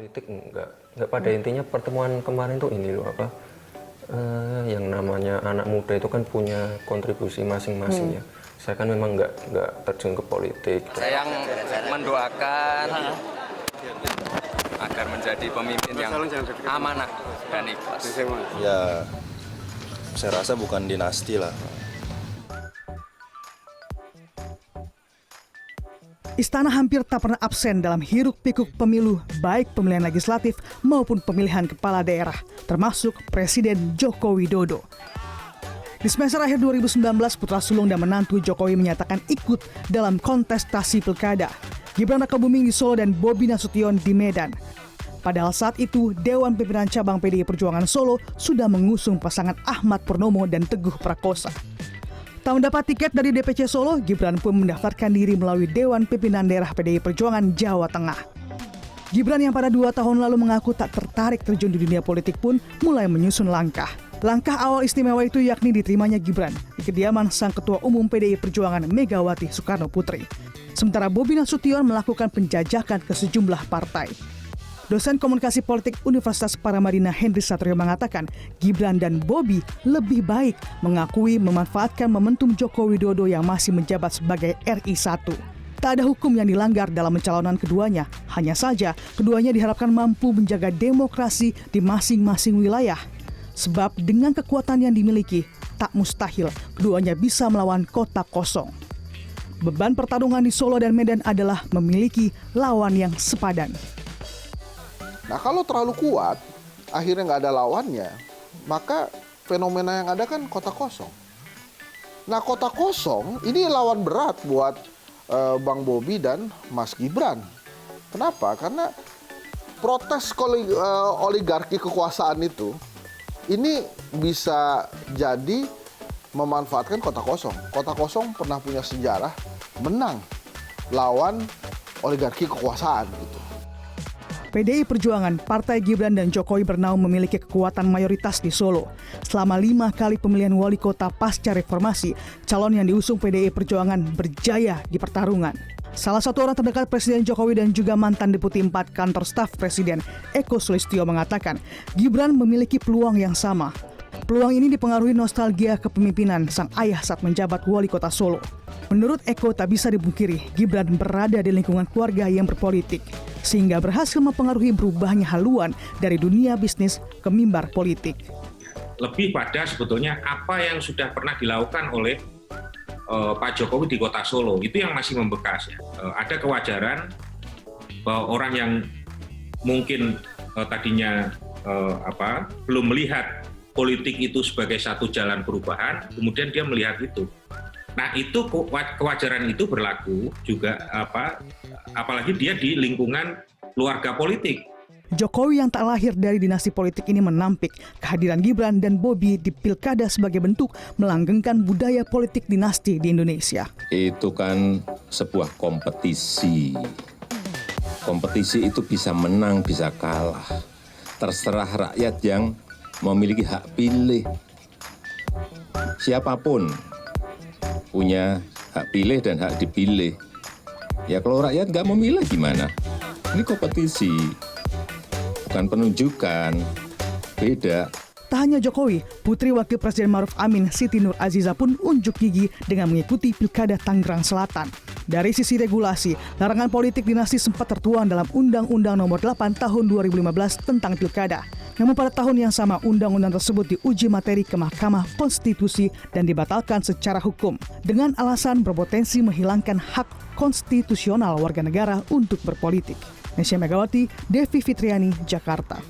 Politik enggak pada intinya pertemuan kemarin tuh ini loh yang namanya anak muda itu kan punya kontribusi masing-masing ya. Saya kan memang enggak terjun ke politik. Saya yang mendoakan agar menjadi pemimpin yang amanah dan ikhlas. Ya, saya rasa bukan dinasti lah. Istana hampir tak pernah absen dalam hiruk-pikuk pemilu, baik pemilihan legislatif maupun pemilihan kepala daerah, termasuk Presiden Joko Widodo. Di semester akhir 2019, putra sulung dan menantu Jokowi menyatakan ikut dalam kontestasi pilkada. Gibran Rakabuming di Solo dan Bobi Nasution di Medan. Padahal saat itu, Dewan Pimpinan Cabang PDI Perjuangan Solo sudah mengusung pasangan Ahmad Purnomo dan Teguh Prakosa. Tak mendapat tiket dari DPC Solo, Gibran pun mendaftarkan diri melalui Dewan Pimpinan Daerah PDI Perjuangan Jawa Tengah. Gibran yang pada 2 tahun lalu mengaku tak tertarik terjun di dunia politik pun mulai menyusun langkah. Langkah awal istimewa itu yakni diterimanya Gibran di kediaman sang Ketua Umum PDI Perjuangan Megawati Soekarno Putri. Sementara Bobi Nasution melakukan penjajakan ke sejumlah partai. Dosen Komunikasi Politik Universitas Paramadina Henry Satrio mengatakan Gibran dan Bobi lebih baik mengakui memanfaatkan momentum Joko Widodo yang masih menjabat sebagai RI 1. Tak ada hukum yang dilanggar dalam pencalonan keduanya, hanya saja keduanya diharapkan mampu menjaga demokrasi di masing-masing wilayah. Sebab dengan kekuatan yang dimiliki, tak mustahil keduanya bisa melawan kota kosong. Beban pertarungan di Solo dan Medan adalah memiliki lawan yang sepadan. Nah kalau terlalu kuat, akhirnya nggak ada lawannya, maka fenomena yang ada kan kota kosong. Nah kota kosong ini lawan berat buat Bang Bobi dan Mas Gibran. Kenapa? Karena protes oligarki kekuasaan itu, ini bisa jadi memanfaatkan kota kosong. Kota kosong pernah punya sejarah menang lawan oligarki kekuasaan gitu. PDI Perjuangan, Partai Gibran dan Jokowi bernaung memiliki kekuatan mayoritas di Solo. Selama 5 kali pemilihan wali kota pasca reformasi, calon yang diusung PDI Perjuangan berjaya di pertarungan. Salah satu orang terdekat Presiden Jokowi dan juga mantan Deputi 4 Kantor Staf Presiden, Eko Sulistyo mengatakan, Gibran memiliki peluang yang sama. Peluang ini dipengaruhi nostalgia kepemimpinan sang ayah saat menjabat wali kota Solo. Menurut Eko, tak bisa dipungkiri, Gibran berada di lingkungan keluarga yang berpolitik, sehingga berhasil mempengaruhi berubahnya haluan dari dunia bisnis ke mimbar politik. Lebih pada sebetulnya apa yang sudah pernah dilakukan oleh Pak Jokowi di kota Solo, itu yang masih membekas. Ya. Ada kewajaran bahwa orang yang mungkin tadinya belum melihat politik itu sebagai satu jalan perubahan, kemudian dia melihat itu. Nah itu kewajaran itu berlaku juga apalagi dia di lingkungan keluarga politik. Jokowi yang tak lahir dari dinasti politik ini menampik kehadiran Gibran dan Bobi di pilkada sebagai bentuk melanggengkan budaya politik dinasti di Indonesia. Itu kan sebuah kompetisi. Kompetisi itu bisa menang, bisa kalah. Terserah rakyat yang memiliki hak pilih. Siapapun punya hak pilih dan hak dipilih. Ya kalau rakyat nggak memilih gimana? Ini kompetisi, bukan penunjukan, beda. Tak hanya Jokowi, Putri Wakil Presiden Ma'ruf Amin Siti Nur Aziza pun unjuk gigi dengan mengikuti Pilkada Tangerang Selatan. Dari sisi regulasi, larangan politik dinasti sempat tertuang dalam Undang-Undang Nomor 8 Tahun 2015 tentang Pilkada. Namun pada tahun yang sama, undang-undang tersebut diuji materi ke Mahkamah Konstitusi dan dibatalkan secara hukum dengan alasan berpotensi menghilangkan hak konstitusional warga negara untuk berpolitik. Nesya Megawati, Devi Fitriani, Jakarta.